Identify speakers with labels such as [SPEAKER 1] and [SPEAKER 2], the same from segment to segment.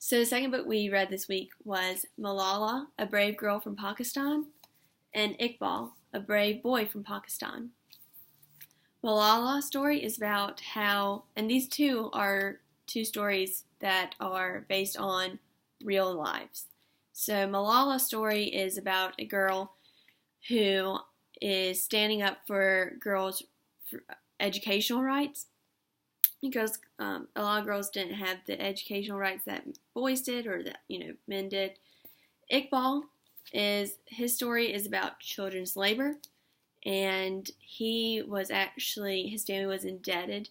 [SPEAKER 1] So the second book we read this week was Malala, a brave girl from Pakistan, and Iqbal, a brave boy from Pakistan. Malala's story is about how, and these two are two stories that are based on real lives. So Malala's story is about a girl who is standing up for girls' educational rights, because a lot of girls didn't have the educational rights that boys did, or that men did. Iqbal, his story is about children's labor, and his family was indebted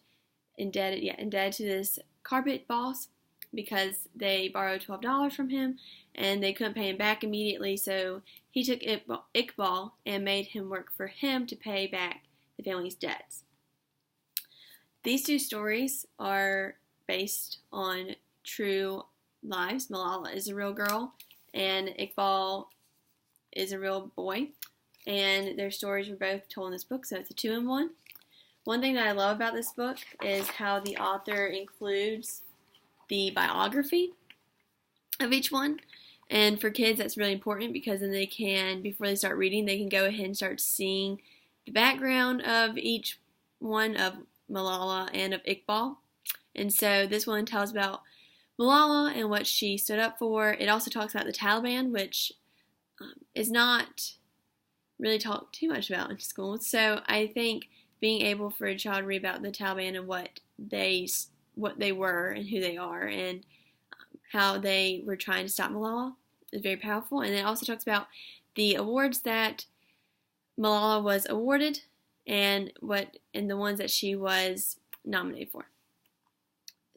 [SPEAKER 1] to this carpet boss because they borrowed $12 from him and they couldn't pay him back immediately. So he took Iqbal and made him work for him to pay back the family's debts. These two stories are based on true lives. Malala is a real girl and Iqbal is a real boy, and their stories were both told in this book, so it's a 2-in-1. One thing that I love about this book is how the author includes the biography of each one. And for kids, that's really important because then they can, before they start reading, they can go ahead and start seeing the background of each one, of Malala and of Iqbal. And so this one tells about Malala and what she stood up for. It also talks about the Taliban, which is not really talked too much about in school. So I think being able for a child to read about the Taliban and what they were and who they are and how they were trying to stop Malala is very powerful. And it also talks about the awards that Malala was awarded and the ones that she was nominated for.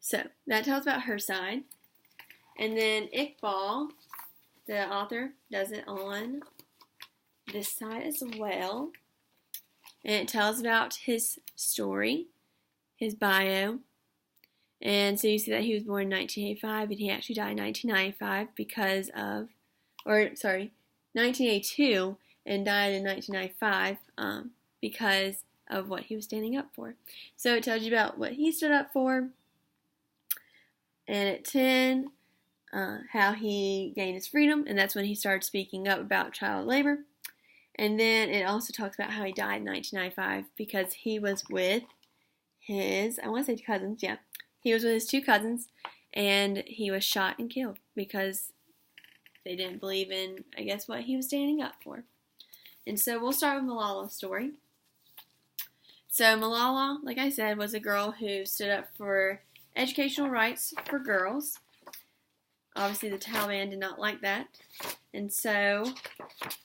[SPEAKER 1] So that tells about her side. And then Iqbal, the author, does it on this side as well. And it tells about his story, his bio. And so you see that he was born in 1985 and he actually died in 1995 1982 and died in 1995 because of what he was standing up for. So it tells you about what he stood up for. And at 10, how he gained his freedom, and that's when he started speaking up about child labor. And then it also talks about how he died in 1995 because he was with his, cousins, yeah. He was with his 2 cousins, and he was shot and killed because they didn't believe in, I guess, what he was standing up for. And so we'll start with Malala's story. So Malala, like I said, was a girl who stood up for educational rights for girls. Obviously, the Taliban did not like that.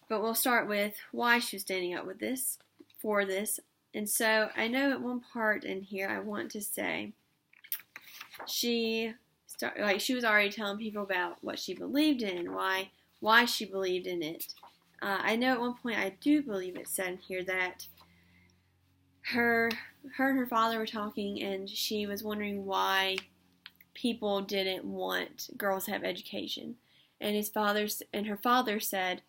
[SPEAKER 1] But we'll start with why she was standing up for this. And so I know at one part in here I want to say she was already telling people about what she believed in, why she believed in it. I know at one point, I do believe it said in here that her and her father were talking, and she was wondering why people didn't want girls to have education. And her father said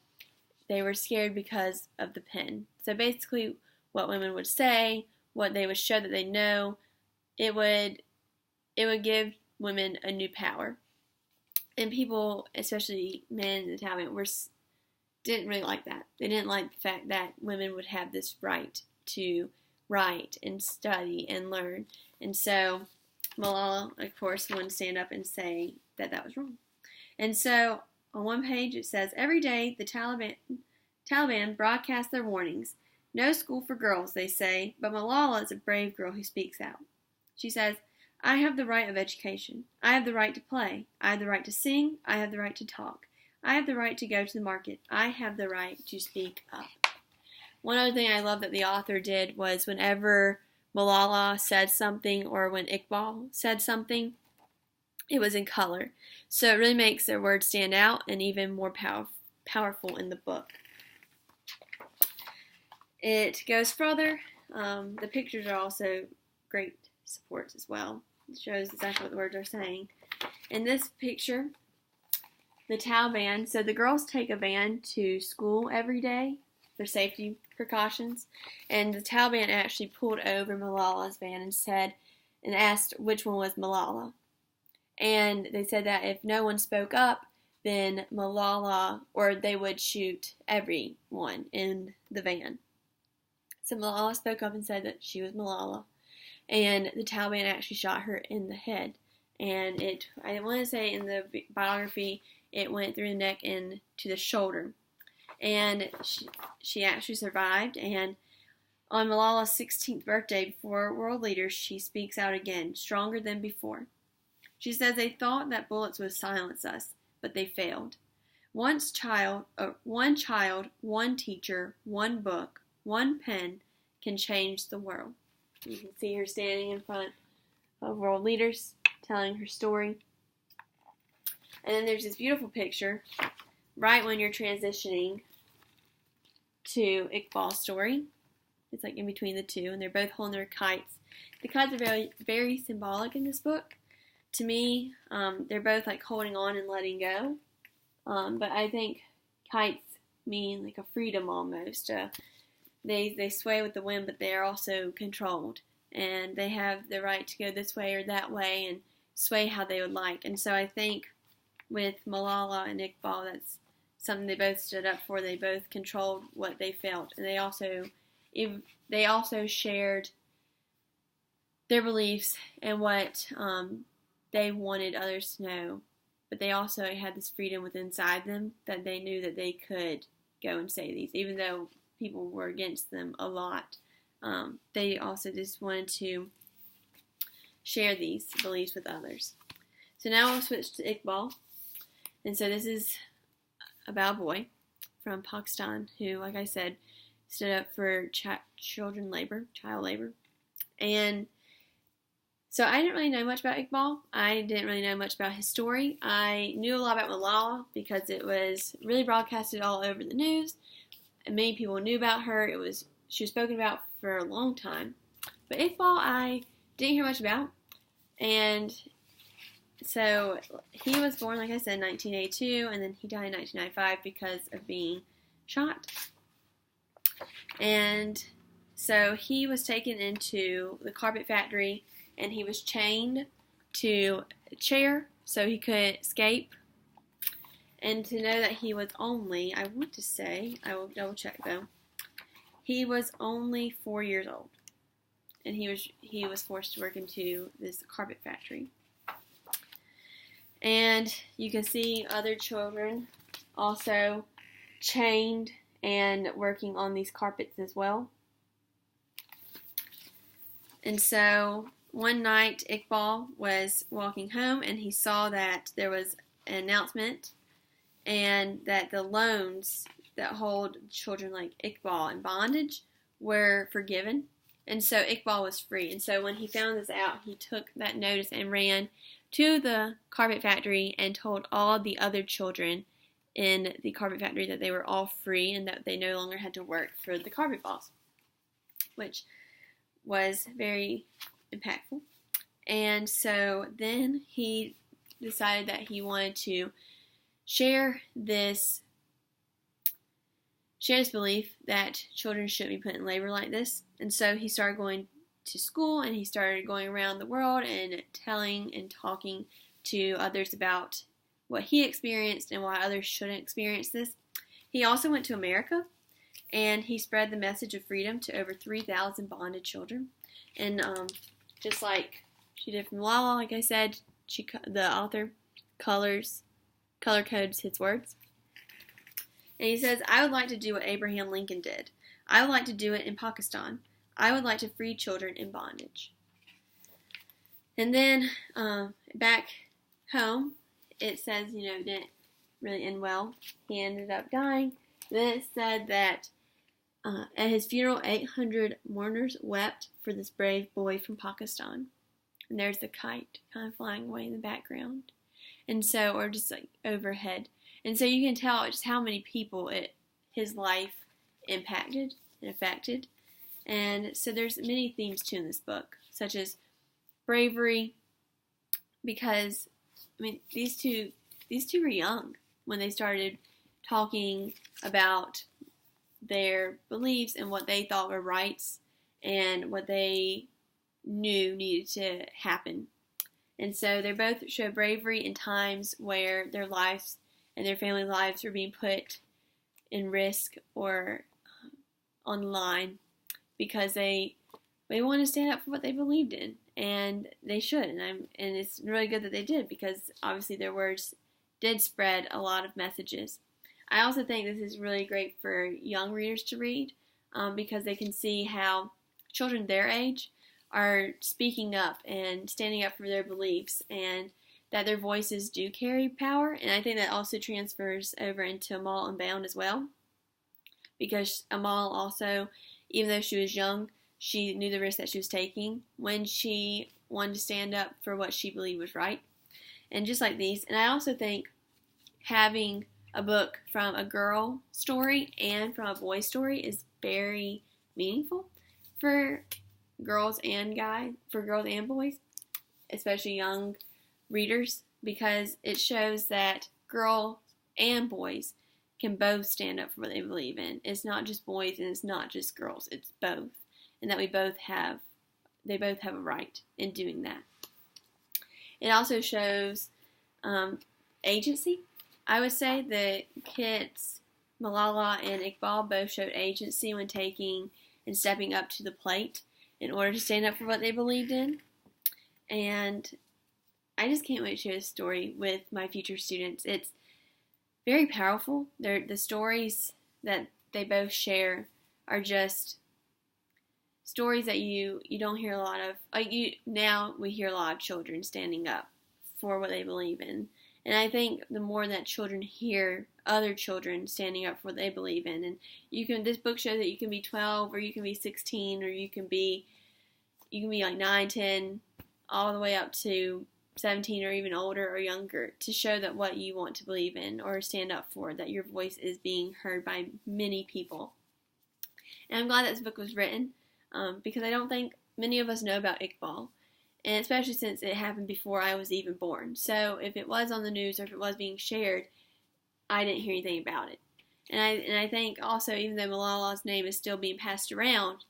[SPEAKER 1] they were scared because of the pen. So basically, what women would say, what they would show that they know, it would give women a new power. And people, especially men in the Taliban, didn't really like that. They didn't like the fact that women would have this right to write and study and learn. And so Malala, of course, wanted to stand up and say that was wrong. And so on one page it says, every day the Taliban broadcast their warnings. No school for girls, they say, but Malala is a brave girl who speaks out. She says, I have the right of education. I have the right to play. I have the right to sing. I have the right to talk. I have the right to go to the market. I have the right to speak up. One other thing I love that the author did was whenever Malala said something or when Iqbal said something, it was in color. So it really makes their words stand out and even more powerful in the book. It goes further. The pictures are also great supports as well. It shows exactly what the words are saying. In this picture, the Taliban, so the girls take a van to school every day for safety precautions, and the Taliban actually pulled over Malala's van and asked which one was Malala. And they said that if no one spoke up, then Malala, or they would shoot everyone in the van. So Malala spoke up and said that she was Malala, and the Taliban actually shot her in the head. And I want to say in the biography, it went through the neck and to the shoulder. And she actually survived, and on Malala's 16th birthday, before world leaders, she speaks out again, stronger than before. She says they thought that bullets would silence us, but they failed. One child, one teacher, one book, one pen can change the world. You can see her standing in front of world leaders, telling her story. And then there's this beautiful picture right when you're transitioning to Iqbal's story. It's like in between the two, and they're both holding their kites. The kites are very, very symbolic in this book. To me, they're both like holding on and letting go. But I think kites mean like a freedom almost. They sway with the wind, but they are also controlled. And they have the right to go this way or that way and sway how they would like. And so I think with Malala and Iqbal, that's something they both stood up for. They both controlled what they felt. And they also shared their beliefs and what they wanted others to know, but they also had this freedom within inside them that they knew that they could go and say these, even though people were against them a lot. They also just wanted to share these beliefs with others. So now we'll switch to Iqbal. And so this is about a boy from Pakistan who, like I said, stood up for child labor. And so I didn't really know much about Iqbal. I didn't really know much about his story. I knew a lot about Malala because it was really broadcasted all over the news. And many people knew about her. She was spoken about for a long time. But Iqbal, I didn't hear much about. And so he was born, like I said, in 1982, and then he died in 1995 because of being shot. And so he was taken into the carpet factory, and he was chained to a chair so he could escape. And to know that he was only, I will double check though, he was only 4 years old. And he was forced to work into this carpet factory. And you can see other children also chained and working on these carpets as well. And so one night Iqbal was walking home and he saw that there was an announcement and that the loans that hold children like Iqbal in bondage were forgiven. And so Iqbal was free. And so when he found this out, he took that notice and ran to the carpet factory and told all the other children in the carpet factory that they were all free and that they no longer had to work for the carpet boss, which was very impactful. And so then he decided that he wanted to share this belief that children shouldn't be put in labor like this. And so he started going to school and he started going around the world and telling and talking to others about what he experienced and why others shouldn't experience this. He also went to America and he spread the message of freedom to over 3,000 bonded children. And just like she did from Malala, like I said, the author color codes his words. And he says, I would like to do what Abraham Lincoln did. I would like to do it in Pakistan. I would like to free children in bondage. And then back home, it says, it didn't really end well. He ended up dying. Then it said that at his funeral, 800 mourners wept for this brave boy from Pakistan. And there's the kite kind of flying away in the background. And so, or just like overhead. And so you can tell just how many people his life impacted and affected. And so there's many themes too in this book, such as bravery, because these two were young when they started talking about their beliefs and what they thought were rights and what they knew needed to happen. And so they both show bravery in times where their lives and their family lives are being put in risk or on the line because they want to stand up for what they believed in, and they should. And it's really good that they did, because obviously their words did spread a lot of messages. I also think this is really great for young readers to read, because they can see how children their age are speaking up and standing up for their beliefs, and that their voices do carry power. And I think that also transfers over into Amal Unbound as well, because Amal also, even though she was young, she knew the risk that she was taking when she wanted to stand up for what she believed was right. And just like these, and I also think having a book from a girl story and from a boy story is very meaningful for girls and boys, especially young readers, because it shows that girls and boys can both stand up for what they believe in. It's not just boys and it's not just girls, it's both. And that they both have a right in doing that. It also shows agency. I would say the kids, Malala and Iqbal, both showed agency when taking and stepping up to the plate in order to stand up for what they believed in. And I just can't wait to share this story with my future students. It's very powerful. The stories that they both share are just stories that you don't hear a lot of. Now we hear a lot of children standing up for what they believe in. And I think the more that children hear other children standing up for what they believe in, and this book shows that you can be 12 or you can be 16 or you can be like 9, 10, all the way up to 17 or even older or younger, to show that what you want to believe in or stand up for, that your voice is being heard by many people. And I'm glad that this book was written, because I don't think many of us know about Iqbal, and especially since it happened before I was even born. So if it was on the news or if it was being shared, I didn't hear anything about it. And I think also, even though Malala's name is still being passed around,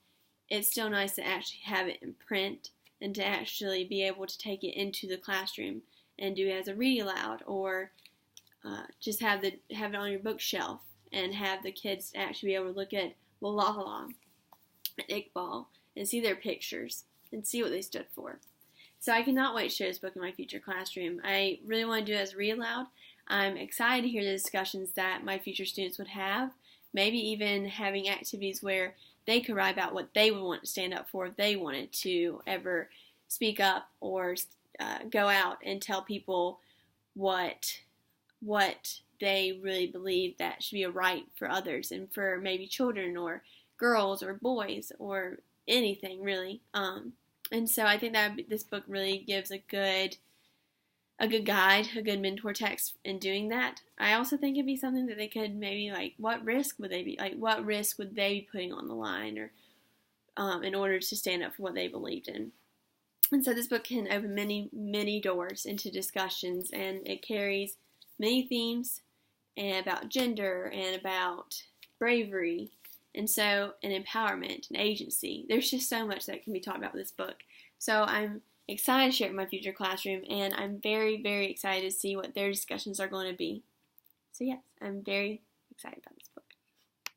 [SPEAKER 1] it's still nice to actually have it in print and to actually be able to take it into the classroom and do it as a read aloud, or just have it on your bookshelf and have the kids actually be able to look at Malala and Iqbal and see their pictures and see what they stood for. So I cannot wait to share this book in my future classroom. I really want to do it as read aloud. I'm excited to hear the discussions that my future students would have, maybe even having activities where they could write about what they would want to stand up for if they wanted to ever speak up or go out and tell people what they really believe that should be a right for others, and for maybe children or girls or boys or anything really. And so I think that this book really gives a good guide, a good mentor text in doing that. I also think it'd be something that they could maybe, like, what risk would they be putting on the line, or in order to stand up for what they believed in. And so this book can open many, many doors into discussions, and it carries many themes about gender and about bravery, and empowerment and agency. There's just so much that can be talked about with this book. So I'm excited to share it in my future classroom, and I'm very, very excited to see what their discussions are going to be. So yes, I'm very excited about this book.